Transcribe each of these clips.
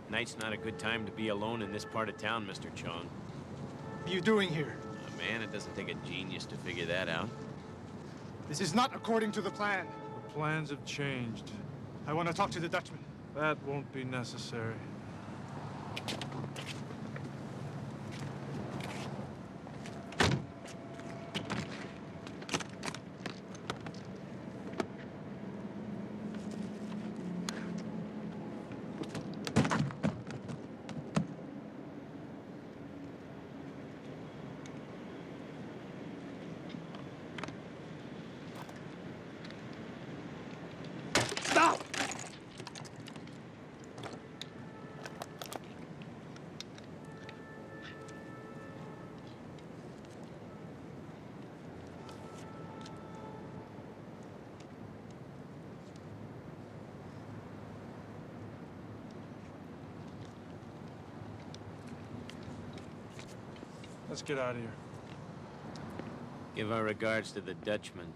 Night's not a good time to be alone in this part of town, Mr. Chong. What are you doing here? Man, it doesn't take a genius to figure that out. This is not according to the plan. The plans have changed. I want to talk to the Dutchman. That won't be necessary. Stop! Let's get out of here. Give our regards to the Dutchman.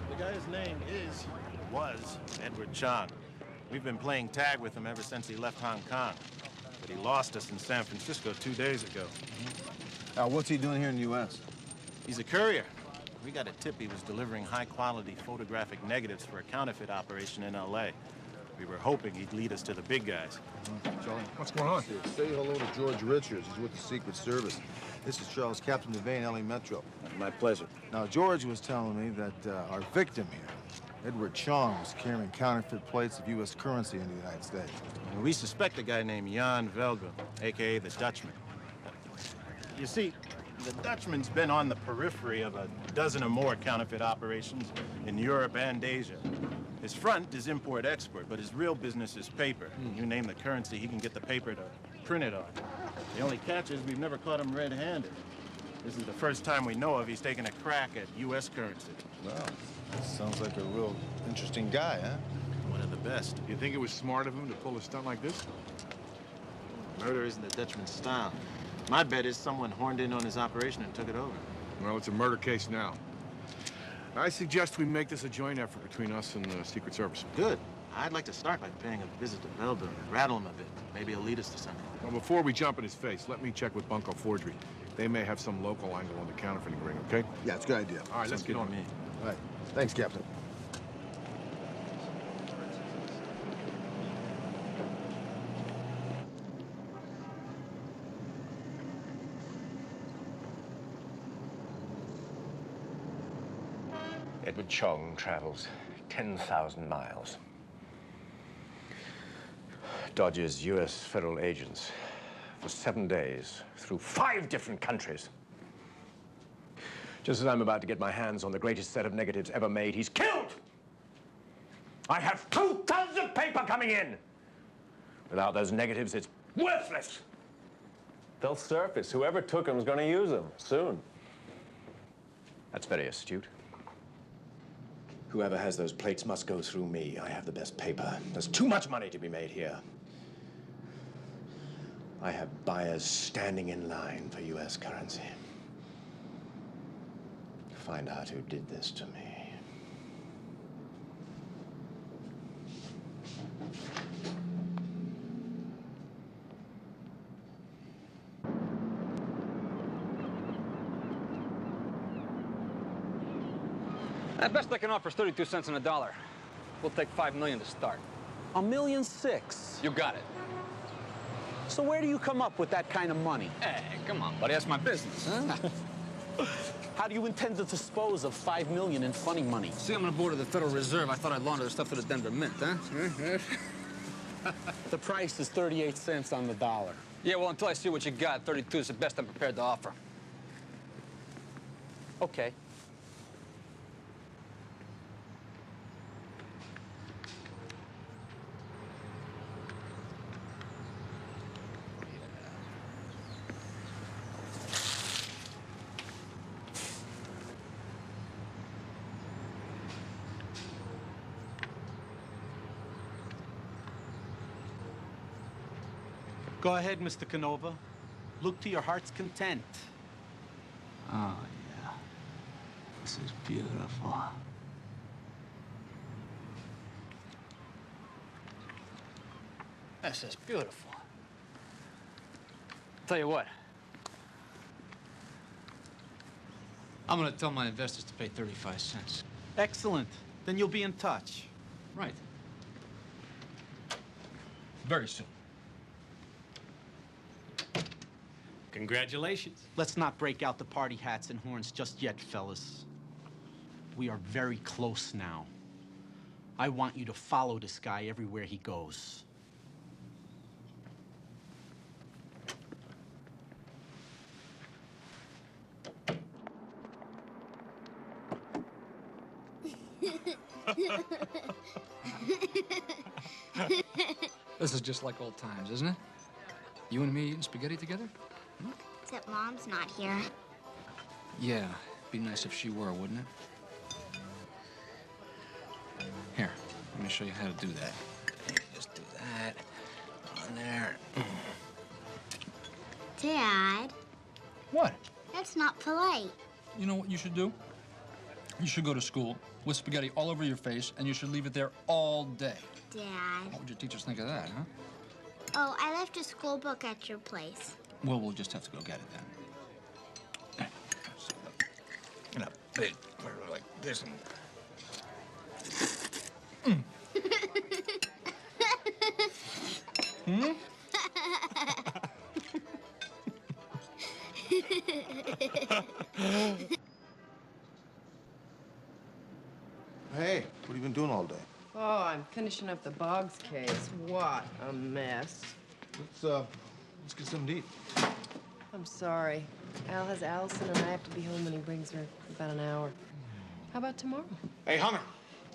The guy's name was Edward Chong. We've been playing tag with him ever since he left Hong Kong. But he lost us in San Francisco 2 days ago. What's he doing here in the U.S.? He's a courier. We got a tip he was delivering high-quality photographic negatives for a counterfeit operation in L.A. We were hoping he'd lead us to the big guys. Charlie, what's going on? Say hello to George Richards. He's with the Secret Service. This is Charles, Captain DeVay in L.A. Metro. My pleasure. Now, George was telling me that our victim here, Edward Chong, was carrying counterfeit plates of U.S. currency into the United States. And we suspect a guy named Jan Velgum, a.k.a. the Dutchman. You see, the Dutchman's been on the periphery of a dozen or more counterfeit operations in Europe and Asia. His front is import-export, but his real business is paper. You name the currency, he can get the paper to print it on. The only catch is we've never caught him red-handed. This is the first time we know of he's taken a crack at U.S. currency. Wow, that sounds like a real interesting guy, huh? One of the best. You think it was smart of him to pull a stunt like this? Murder isn't the Dutchman's style. My bet is someone horned in on his operation and took it over. Well, it's a murder case now. I suggest we make this a joint effort between us and the Secret Service. Good. I'd like to start by paying a visit to Belgium and rattle him a bit. Maybe he'll lead us to something. Well, before we jump in his face, let me check with Bunko Forgery. They may have some local angle on the counterfeiting ring, okay? Yeah, it's a good idea. All right, let's get on it. All right. Thanks, Captain. Edward Chong travels 10,000 miles. Dodges U.S. federal agents for 7 days through 5 different countries. Just as I'm about to get my hands on the greatest set of negatives ever made, he's killed! I have 2 tons of paper coming in! Without those negatives, it's worthless! They'll surface. Whoever took them is going to use them soon. That's very astute. Whoever has those plates must go through me. I have the best paper. There's too much money to be made here. I have buyers standing in line for U.S. currency. Find out who did this to me. The best they can offer is 32 cents on the dollar. We'll take $5 million to start. $1.6 million? You got it. So where do you come up with that kind of money? Hey, come on, buddy. That's my business, huh? How do you intend to dispose of $5 million in funny money? See, I'm on the board of the Federal Reserve. I thought I'd launder the stuff to the Denver Mint, huh? The price is 38 cents on the dollar. Yeah, well, until I see what you got, 32 is the best I'm prepared to offer. Okay. Go ahead, Mr. Canova. Look to your heart's content. Oh, yeah. This is beautiful. This is beautiful. Tell you what. I'm gonna tell my investors to pay 35 cents. Excellent. Then you'll be in touch. Right. Very soon. Congratulations. Let's not break out the party hats and horns just yet, fellas. We are very close now. I want you to follow this guy everywhere he goes. This is just like old times, isn't it? You and me eating spaghetti together? Except Mom's not here. Yeah, be nice if she were, wouldn't it? Here, let me show you how to do that. Just do that on there. Dad, What? that's not polite. You know what you should do? You should go to school with spaghetti all over your face, and you should leave it there all day. Dad. What would your teachers think of that, huh? Oh, I left a school book at your place. Well, we'll just have to go get it then. In a big pair like this one. Hmm? Hey, what have you been doing all day? Oh, I'm finishing up the Boggs case. What a mess. Let's get something to eat. I'm sorry. Al has Allison, and I have to be home when he brings her in about an hour. How about tomorrow? Hey, Hunter.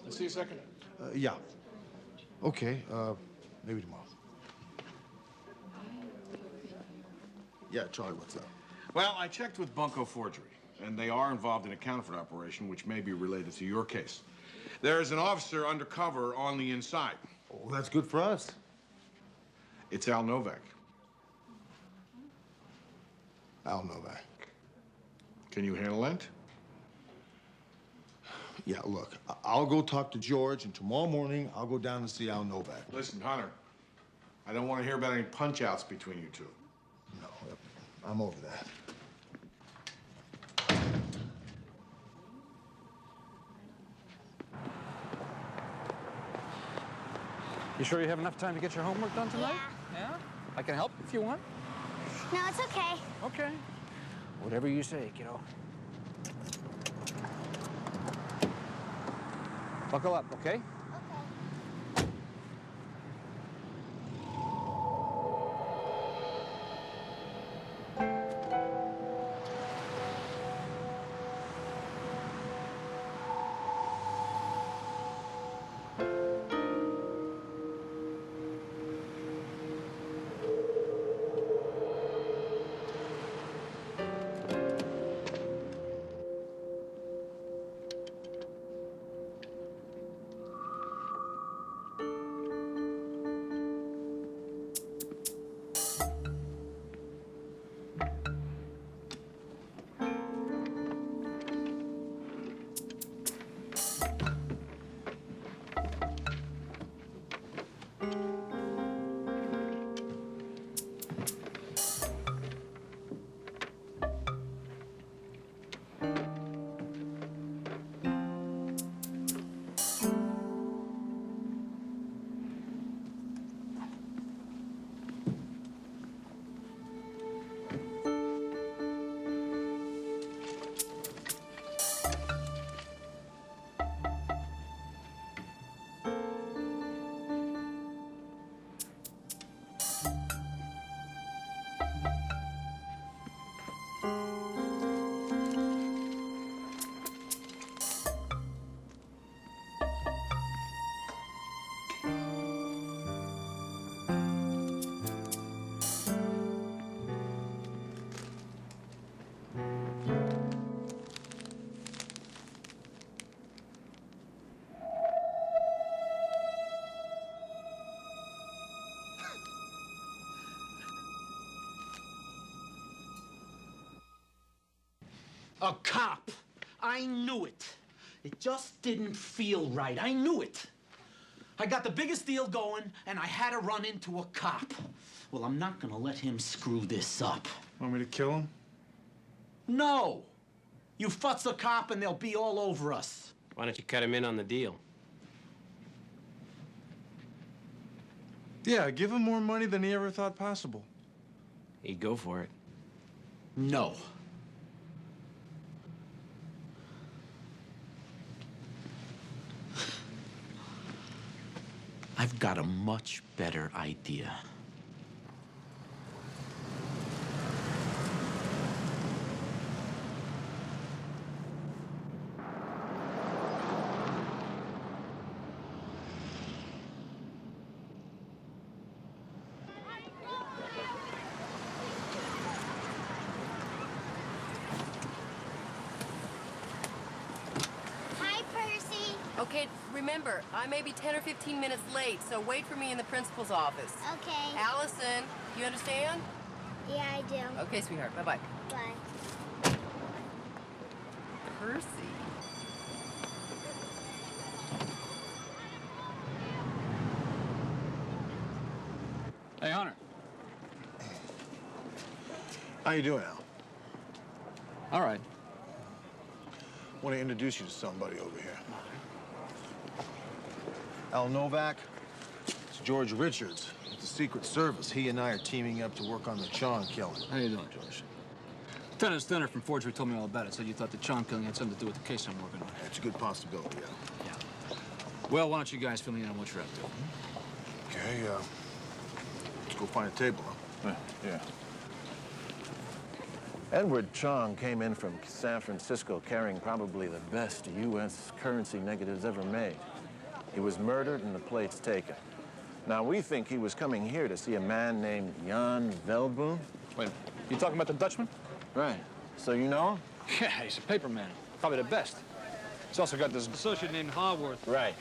Let's see a second. Yeah. Okay, maybe tomorrow. Yeah, Charlie, what's up? Well, I checked with Bunko Forgery, and they are involved in a counterfeit operation which may be related to your case. There is an officer undercover on the inside. Oh, that's good for us. It's Al Novak. Al Novak. Can you handle that? Yeah, look, I'll go talk to George, and tomorrow morning, I'll go down and see Al Novak. Listen, Hunter, I don't want to hear about any punch-outs between you two. No, I'm over that. You sure you have enough time to get your homework done tonight? Yeah. Yeah? I can help if you want. No, it's okay. Okay. Whatever you say, kiddo. Buckle up, okay? A cop. I knew it. It just didn't feel right. I knew it. I got the biggest deal going, and I had to run into a cop. Well, I'm not gonna let him screw this up. Want me to kill him? No. You futz a cop, and they'll be all over us. Why don't you cut him in on the deal? Yeah, give him more money than he ever thought possible. He'd go for it. No. I've got a much better idea. Hi, Percy. Okay, remember, I may be 10 or 15 minutes late, so wait for me in the principal's office. Okay. Allison, you understand? Yeah, I do. Okay, sweetheart. Bye-bye. Bye. Percy. Hey, Hunter. How you doing, Al? All right. Want to introduce you to somebody over here. Al Novak. It's George Richards with the Secret Service. He and I are teaming up to work on the Chong killing. How you doing, George? Lieutenant Stenner from Forgery told me all about it. Said you thought the Chong killing had something to do with the case I'm working on. It's a good possibility, Al. Yeah. Well, why don't you guys fill me in on what you're up to? Okay, let's go find a table, huh? Yeah. Edward Chong came in from San Francisco carrying probably the best U.S. currency negatives ever made. He was murdered and the plates taken. Now, we think he was coming here to see a man named Jan Veldboom. Wait, you talking about the Dutchman? Right. So you know him? Yeah, he's a paper man. Probably the best. He's also got this associate named Haworth. Right.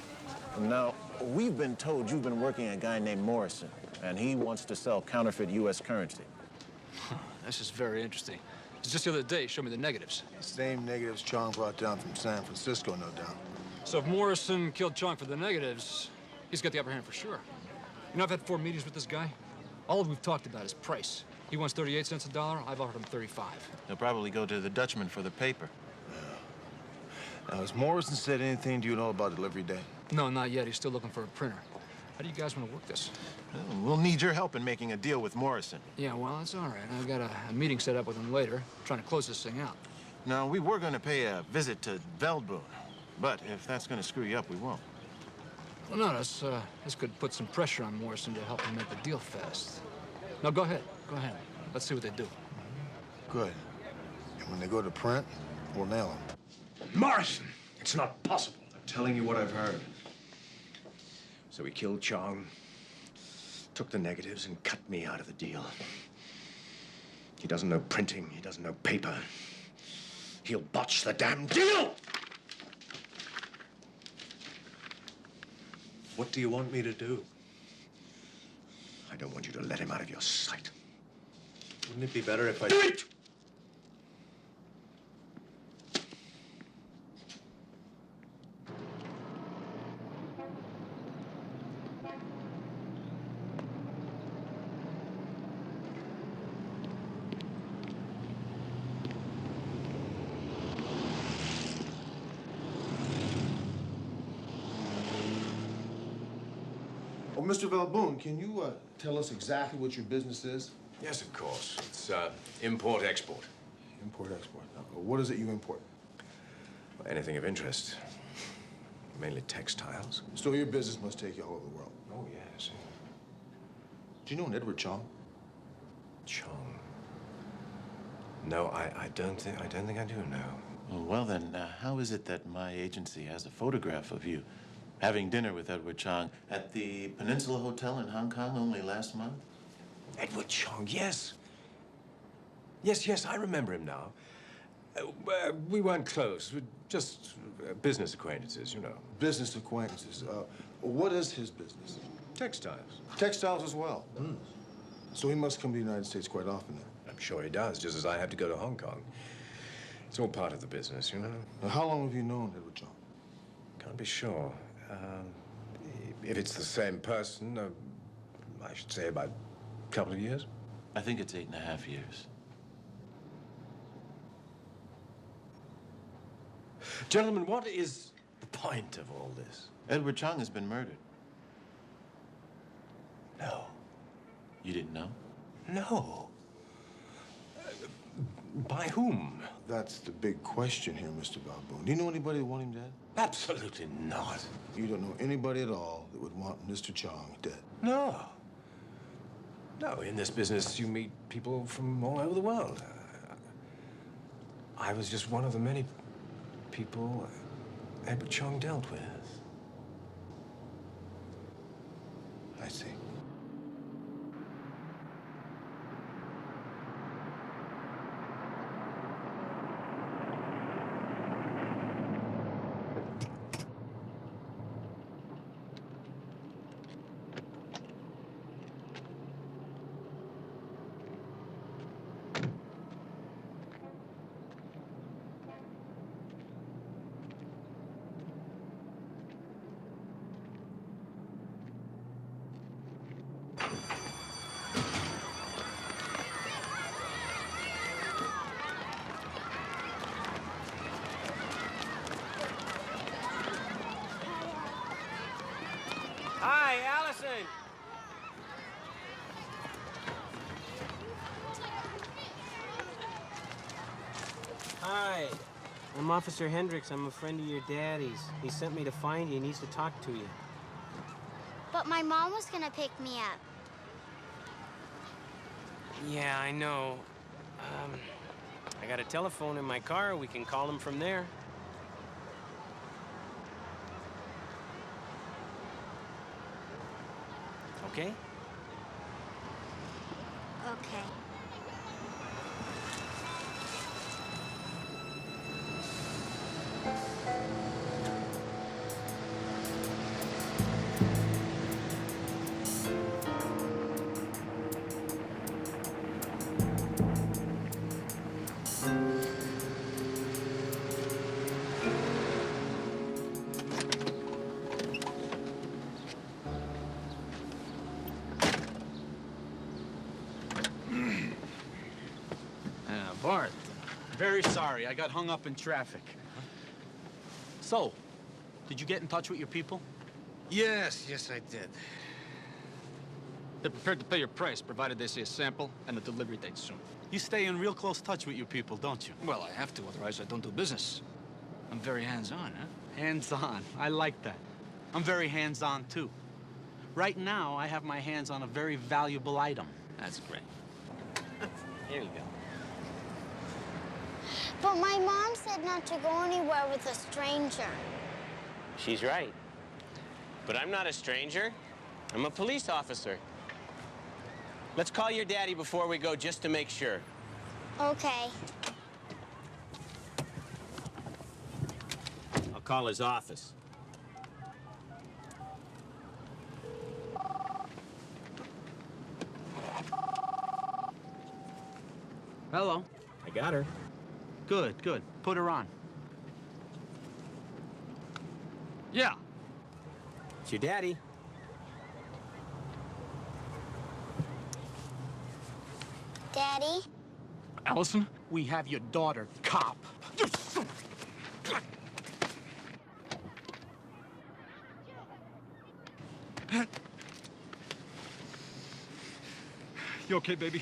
Now, we've been told you've been working a guy named Morrison, and he wants to sell counterfeit U.S. currency. This is very interesting. Just the other day, he showed me the negatives. The same negatives Chong brought down from San Francisco, no doubt. So if Morrison killed Chong for the negatives, he's got the upper hand for sure. You know, I've had 4 meetings with this guy. All we've talked about is price. He wants 38 cents a dollar. I've offered him 35. He'll probably go to the Dutchman for the paper. Now, has Morrison said anything to you at all about delivery day? No, not yet. He's still looking for a printer. How do you guys want to work this? Well, we'll need your help in making a deal with Morrison. Yeah, well, that's all right. I've got a meeting set up with him later, trying to close this thing out. Now, we were going to pay a visit to Veldboom. But if that's going to screw you up, we won't. Well, no, this could put some pressure on Morrison to help him make the deal fast. No, go ahead. Go ahead. Let's see what they do. Good. And when they go to print, we'll nail them. Morrison! It's not possible. I'm telling you what I've heard. So he killed Chong, took the negatives, and cut me out of the deal. He doesn't know printing. He doesn't know paper. He'll botch the damn deal! What do you want me to do? I don't want you to let him out of your sight. Wouldn't it be better if I... Do it! Oh, Mr. Valboon, can you tell us exactly what your business is? Yes, of course. It's import-export. Import-export. What is it you import? Anything of interest. Mainly textiles. So your business must take you all over the world. Oh, yes. Do you know an Edward Chong? Chong? No, I don't think I do, no. Well, then, how is it that my agency has a photograph of you having dinner with Edward Chong at the Peninsula Hotel in Hong Kong only last month? Edward Chong, yes. Yes, I remember him now. We weren't close. We're just business acquaintances, you know. Business acquaintances. What is his business? Textiles. Textiles as well. Mm. So he must come to the United States quite often then. I'm sure he does, just as I have to go to Hong Kong. It's all part of the business, you know. Now, how long have you known Edward Chong? Can't be sure. If it's the same person, I should say about a couple of years. I think it's 8.5 years. Gentlemen, what is the point of all this? Edward Chong has been murdered. No. You didn't know? No. By whom? That's the big question here, Mr. Valboon. Do you know anybody that want him dead? Absolutely not. You don't know anybody at all that would want Mr. Chong dead? No. No, in this business, you meet people from all over the world. I was just one of the many people Edward Chong dealt with. I see. Hi, Allison. Hi. I'm Officer Hendricks. I'm a friend of your daddy's. He sent me to find you. He needs to talk to you. But my mom was gonna pick me up. Yeah, I know. I got a telephone in my car. We can call him from there. Okay? Okay. Bart, very sorry. I got hung up in traffic. So, did you get in touch with your people? Yes, I did. They're prepared to pay your price, provided they see a sample and a delivery date soon. You stay in real close touch with your people, don't you? Well, I have to, otherwise I don't do business. I'm very hands-on, huh? Hands-on. I like that. I'm very hands-on, too. Right now, I have my hands on a very valuable item. That's great. Here you go. But my mom said not to go anywhere with a stranger. She's right. But I'm not a stranger. I'm a police officer. Let's call your daddy before we go, just to make sure. Okay. I'll call his office. Hello. I got her. Good, good. Put her on. Yeah. It's your daddy. Daddy? Allison? We have your daughter, cop. You okay, baby?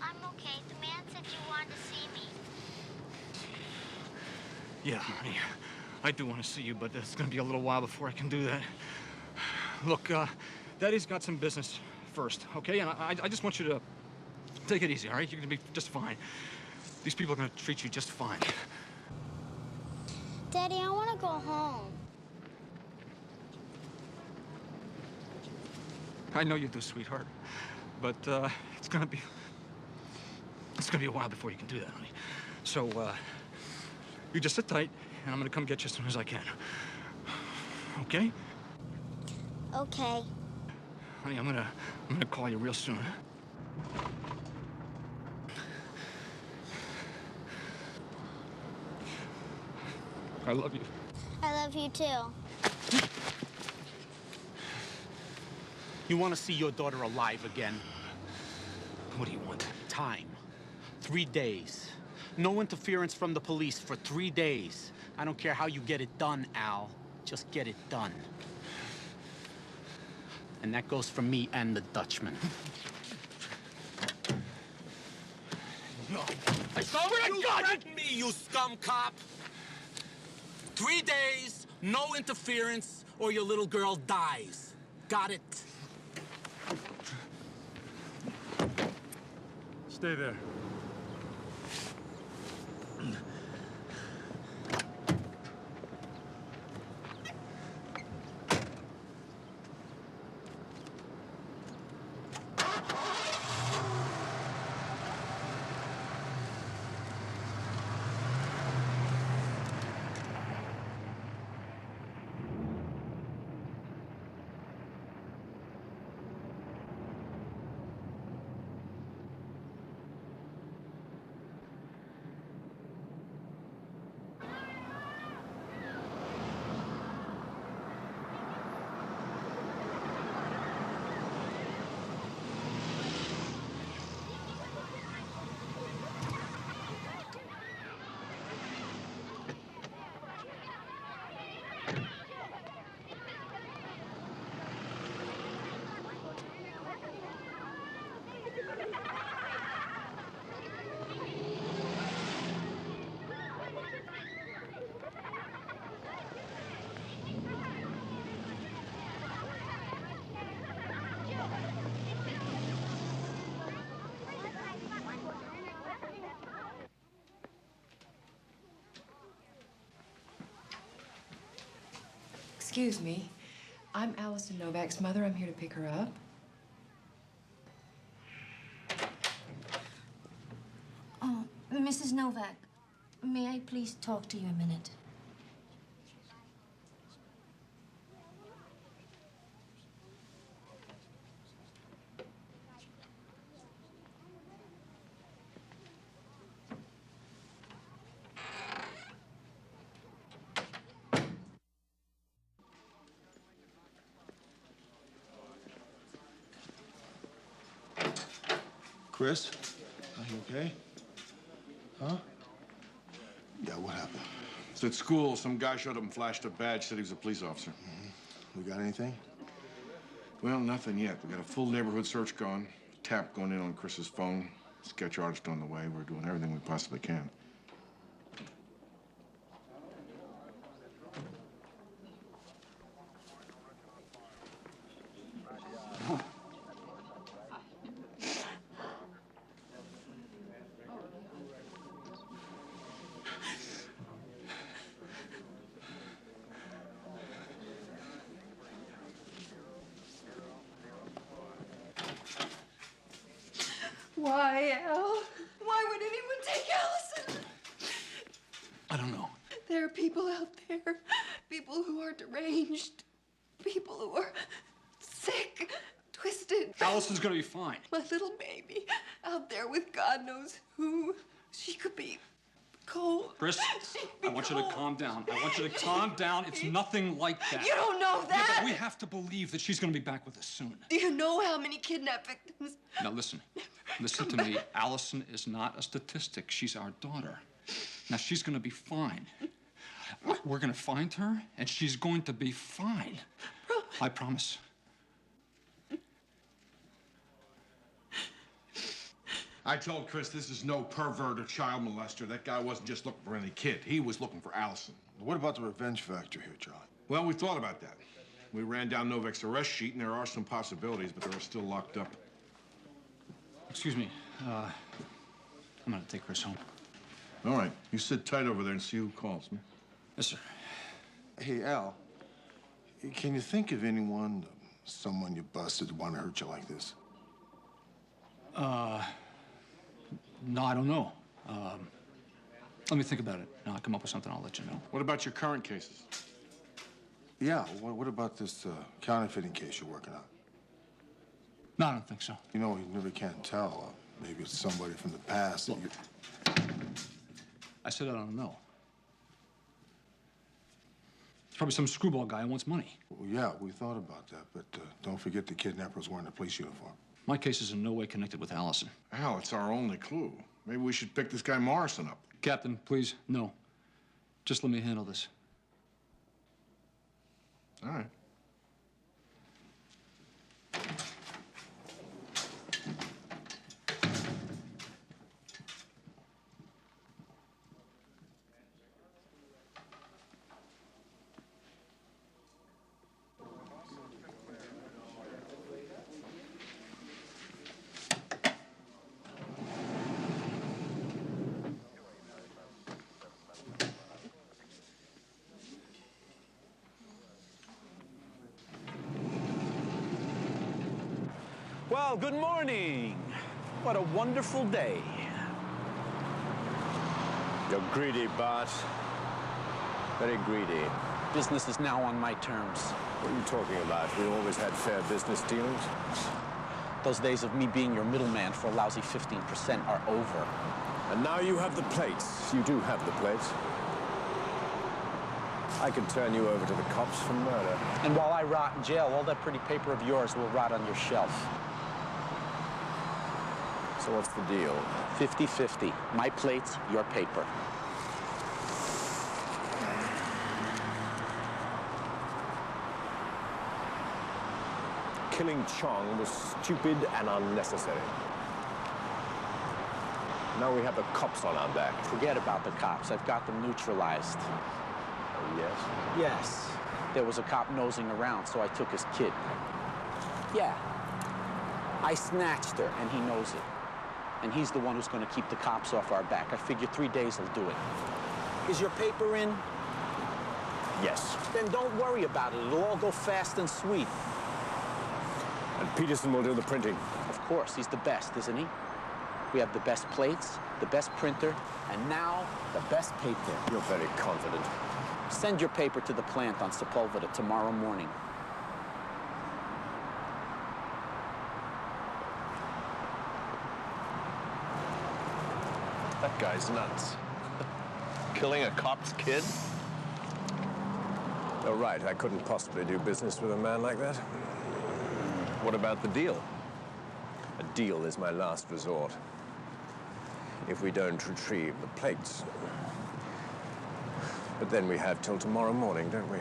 I'm okay. The man said you wanted to see me. Yeah, honey. I do want to see you, but it's going to be a little while before I can do that. Look, Daddy's got some business first, okay? And I just want you to take it easy, all right? You're going to be just fine. These people are going to treat you just fine. Daddy, I want to go home. I know you do, sweetheart. But it's going to be a while before you can do that, honey. So, you just sit tight, and I'm going to come get you as soon as I can. Okay? Okay. Honey, I'm gonna call you real soon. I love you. I love you too. You want to see your daughter alive again? What do you want? Time. 3 days. No interference from the police for 3 days. I don't care how you get it done, Al. Just get it done. And that goes for me and the Dutchman. No. I saw where you threatened me, you scum cop! 3 days, no interference, or your little girl dies. Got it? Stay there. Excuse me. I'm Allison Novak's mother. I'm here to pick her up. Oh, Mrs. Novak, may I please talk to you a minute? Chris, are you okay? Huh? Yeah, what happened? It's at school. Some guy showed up and flashed a badge, said he was a police officer. We got anything? Well, nothing yet. We got a full neighborhood search going, tap going in on Chris's phone, sketch artist on the way. We're doing everything we possibly can. Why, Al? Why would anyone take Allison? I don't know. There are people out there, people who are deranged, people who are sick, twisted. Allison's gonna be fine. My little baby out there with God knows who. She could be cold. Chris, I want you to calm down. I want you to calm down. It's nothing like that. You don't know that. Yeah, but we have to believe that she's gonna be back with us soon. Do you know how many kidnap victims? Now listen to me. Allison is not a statistic. She's our daughter. Now she's gonna be fine. We're gonna find her, and she's going to be fine. I promise. I told Chris this is no pervert or child molester. That guy wasn't just looking for any kid. He was looking for Allison. What about the revenge factor here, Charlie? Well, we thought about that. We ran down Novak's arrest sheet, and there are some possibilities, but they're still locked up. Excuse me. I'm gonna take Chris home. All right. You sit tight over there and see who calls me. Yes, sir. Hey, Al, can you think of anyone, someone you busted who want to hurt you like this? No, I don't know. Let me think about it. I'll come up with something. I'll let you know. What about your current cases? Yeah, what about this counterfeiting case you're working on? No, I don't think so. You know, you really can't tell. Maybe it's somebody from the past. Look, I said I don't know. It's probably some screwball guy who wants money. Well, yeah, we thought about that, but don't forget the kidnapper was wearing a police uniform. My case is in no way connected with Allison. Al, it's our only clue. Maybe we should pick this guy Morrison up. Captain, please, no. Just let me handle this. All right. Well, good morning. What a wonderful day. You're greedy, Bart. Very greedy. Business is now on my terms. What are you talking about? We always had fair business dealings. Those days of me being your middleman for a lousy 15% are over. And now you have the plates. You do have the plates. I can turn you over to the cops for murder. And while I rot in jail, all that pretty paper of yours will rot on your shelf. So what's the deal? 50-50. My plates, your paper. Killing Chong was stupid and unnecessary. Now we have the cops on our back. Forget about the cops. I've got them neutralized. Oh, yes? Yes. There was a cop nosing around, so I took his kid. Yeah. I snatched her, and he knows it. And he's the one who's going to keep the cops off our back. I figure 3 days will do it. Is your paper in? Yes. Then don't worry about it. It'll all go fast and sweet. And Peterson will do the printing. Of course. He's the best, isn't he? We have the best plates, the best printer, and now the best paper. You're very confident. Send your paper to the plant on Sepulveda tomorrow morning. That guy's nuts. Killing a cop's kid? Oh, right. I couldn't possibly do business with a man like that. What about the deal? A deal is my last resort. If we don't retrieve the plates. But then we have till tomorrow morning, don't we?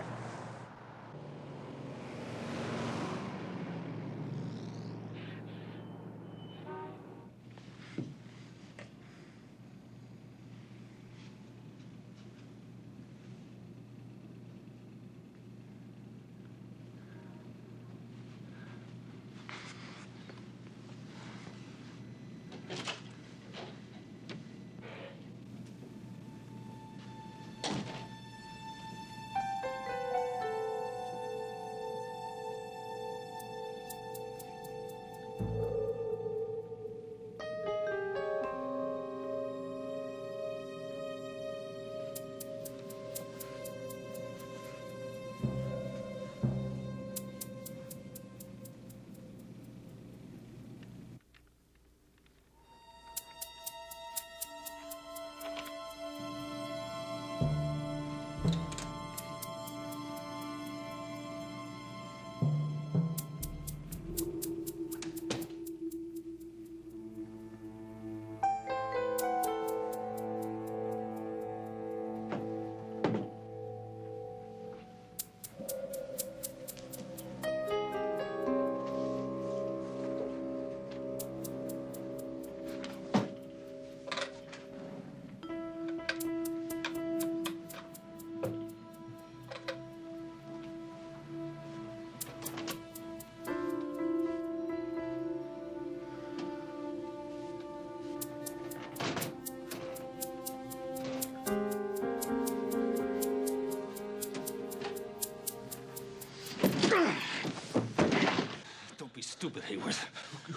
stupid, Hayworth.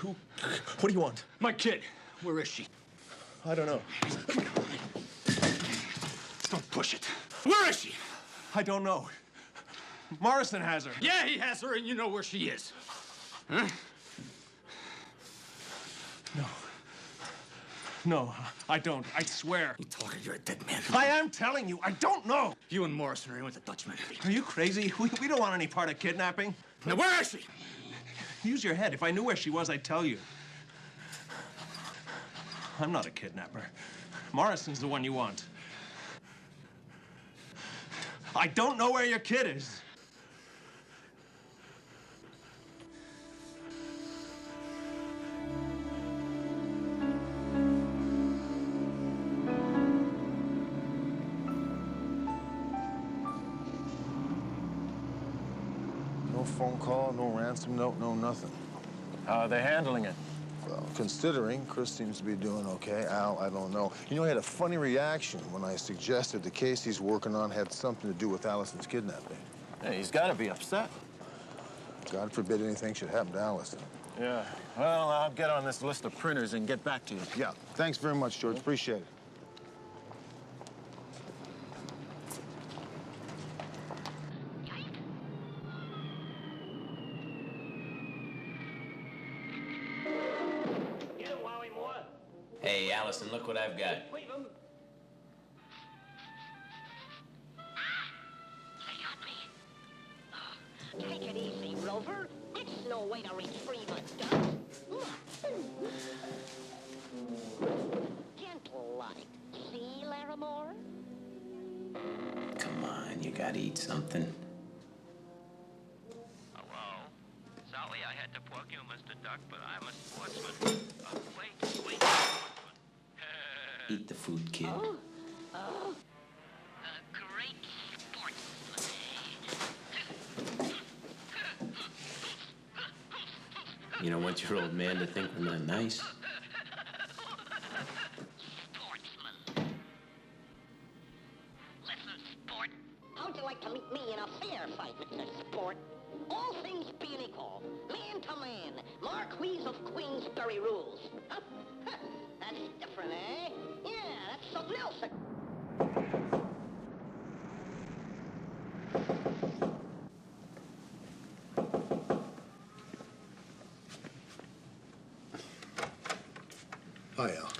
What do you want? My kid. Where is she? I don't know. Don't push it. Where is she? I don't know. Morrison has her. Yeah, he has her, and you know where she is. Huh? No, I don't. I swear. You talking, you're a dead man. I am telling you, I don't know. You and Morrison are in with the Dutchman. Are you crazy? We don't want any part of kidnapping. Now, where is she? Use your head. If I knew where she was, I'd tell you. I'm not a kidnapper. Morrison's the one you want. I don't know where your kid is. No phone call, no ransom note, no nothing. How are they handling it? Well, considering Chris seems to be doing okay, Al, I don't know. You know, he had a funny reaction when I suggested the case he's working on had something to do with Allison's kidnapping. Hey, he's got to be upset. God forbid anything should happen to Allison. Yeah. Well, I'll get on this list of printers and get back to you. Yeah, thanks very much, George. Appreciate it. Hey, Allison, look what I've got. Take it easy, Rover. It's no way to retrieve a duck. Gentle-like. See, Larimore? Come on, you gotta eat something. Hello? Sorry I had to plug you, Mr. Duck, but I'm a sportsman. Wait. Eat the food, kid. Oh. A great sportsman. You don't want your old man to think we're not nice. Sportsman. Listen, sport. How'd you like to meet me in a fair fight, Mr. Sport? All things being equal, man to man, Marquis of Queensberry rules. Huh? That's different, eh? Yeah, that's something else. Hi, Al.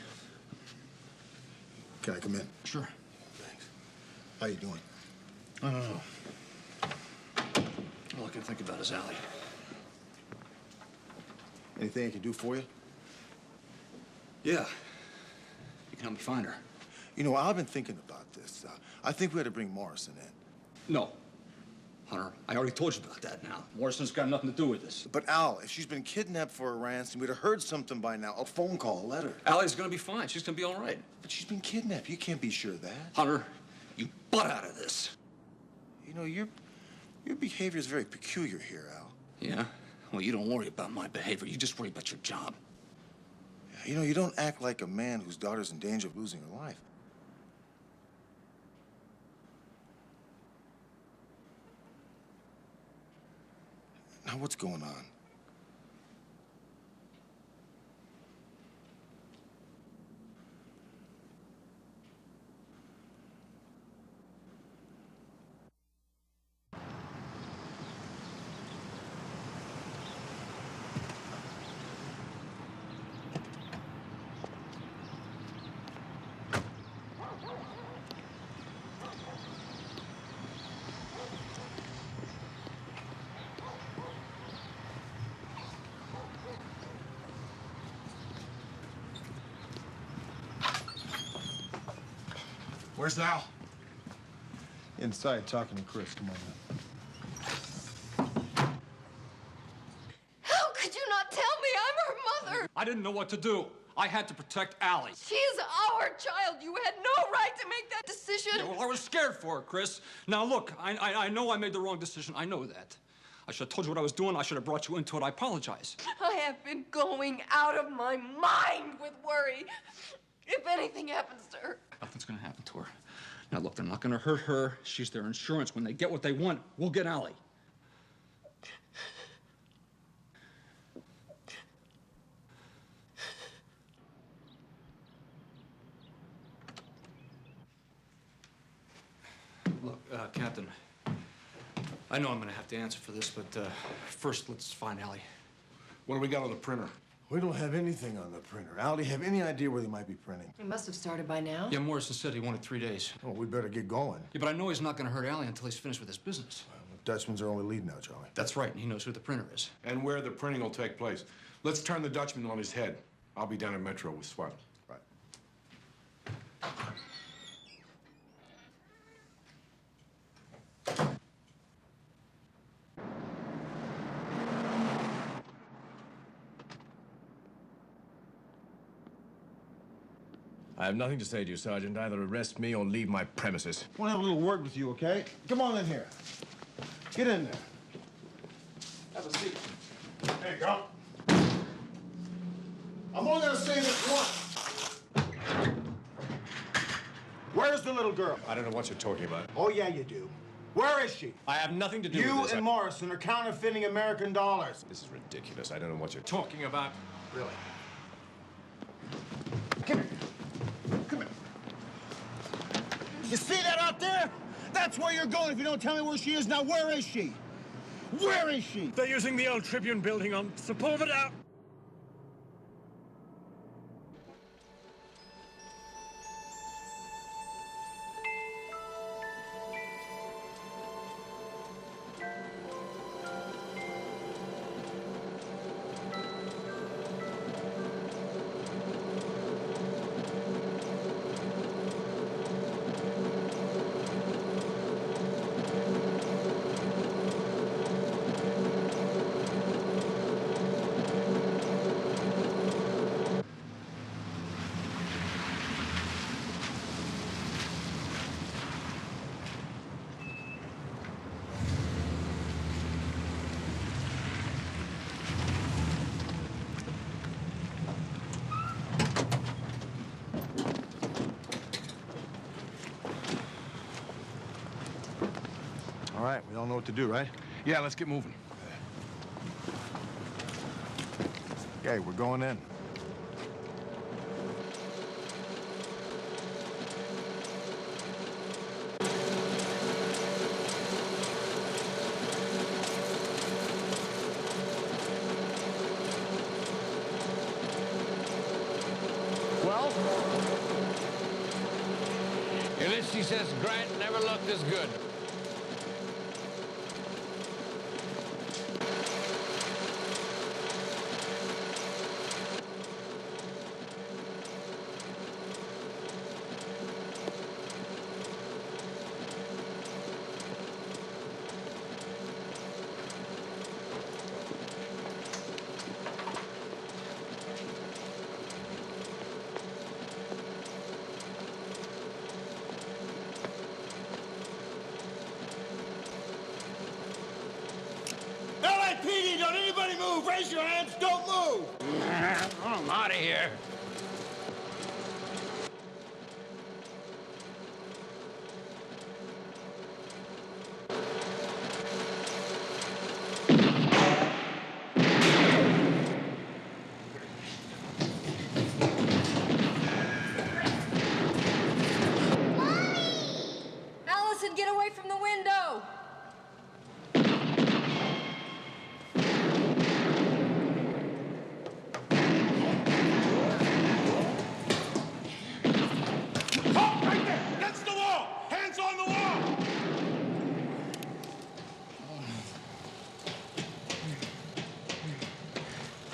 Can I come in? Sure. Thanks. How you doing? I don't know. All I can think about is Allie. Anything I can do for you? Yeah. You can help me find her. You know, I've been thinking about this. I think we ought to bring Morrison in. No. Hunter, I already told you about that now. Morrison's got nothing to do with this. But, Al, if she's been kidnapped for a ransom, we'd have heard something by now. A phone call, a letter. Allie's gonna be fine. She's gonna be all right. But she's been kidnapped. You can't be sure of that. Hunter, you butt out of this. You know, your behavior is very peculiar here, Al. Yeah? Well, you don't worry about my behavior. You just worry about your job. You know, you don't act like a man whose daughter's in danger of losing her life. Now, what's going on? Where's Al? Inside, talking to Chris. Come on in. How could you not tell me I'm her mother? I didn't know what to do. I had to protect Allie. She is our child. You had no right to make that decision. Yeah, well, I was scared for her, Chris. Now, look, I know I made the wrong decision. I know that. I should have told you what I was doing. I should have brought you into it. I apologize. I have been going out of my mind with worry. If anything happens to her. Nothing's gonna happen to her. Now, look, they're not gonna hurt her. She's their insurance. When they get what they want, we'll get Allie. Look, Captain, I know I'm gonna have to answer for this, but first let's find Allie. What do we got on the printer? We don't have anything on the printer. Al, do you have any idea where they might be printing? It must have started by now. Yeah, Morrison said he wanted 3 days. Oh, we better get going. Yeah, but I know he's not gonna hurt Allie until he's finished with his business. The Dutchman's our only lead now, Charlie. That's right, and he knows who the printer is. And where the printing will take place. Let's turn the Dutchman on his head. I'll be down in Metro with SWAT. Right. I have nothing to say to you, Sergeant. Either arrest me or leave my premises. I want to have a little word with you, okay? Come on in here. Get in there. Have a seat. There you go. I'm only gonna say this once. Where's the little girl? I don't know what you're talking about. Oh, yeah, you do. Where is she? I have nothing to do with You this. and Morrison are counterfeiting American dollars. This is ridiculous. I don't know what you're talking about. Really? Come here. Come here. You see that out there? That's where you're going if you don't tell me where she is. Now, where is she? Where is she? They're using the old Tribune building on Sepulveda. All right, we all know what to do, right? Yeah, let's get moving. Okay, we're going in. Well, Ulysses says Grant never looked as good. LAPD, don't anybody move! Raise your hands, don't move! I'm out of here. Allison, get away from the window!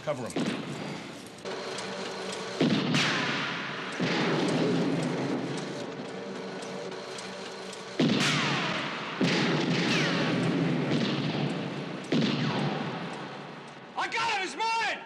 Cover him. I got him! He's mine!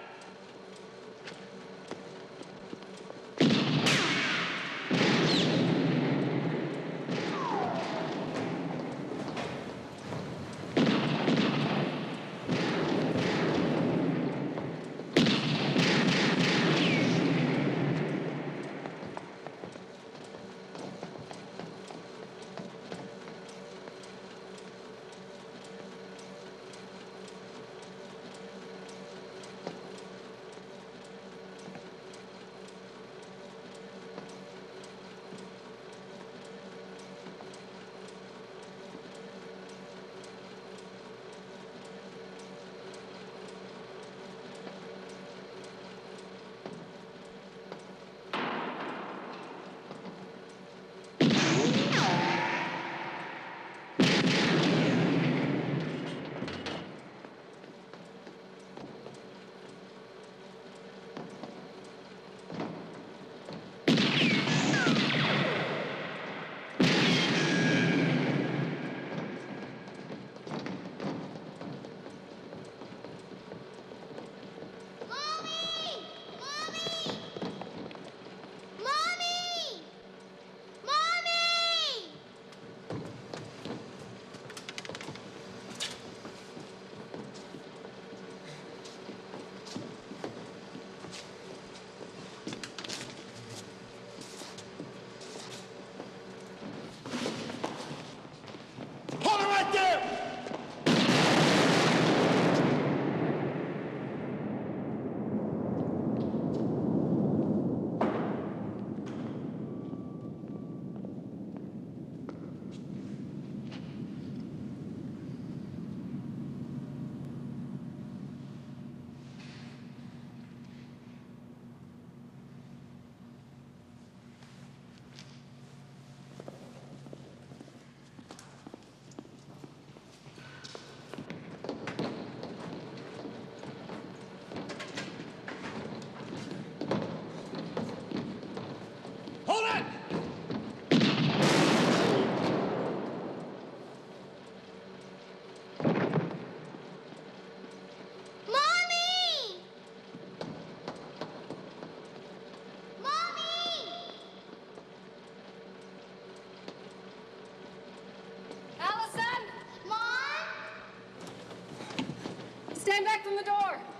from the door!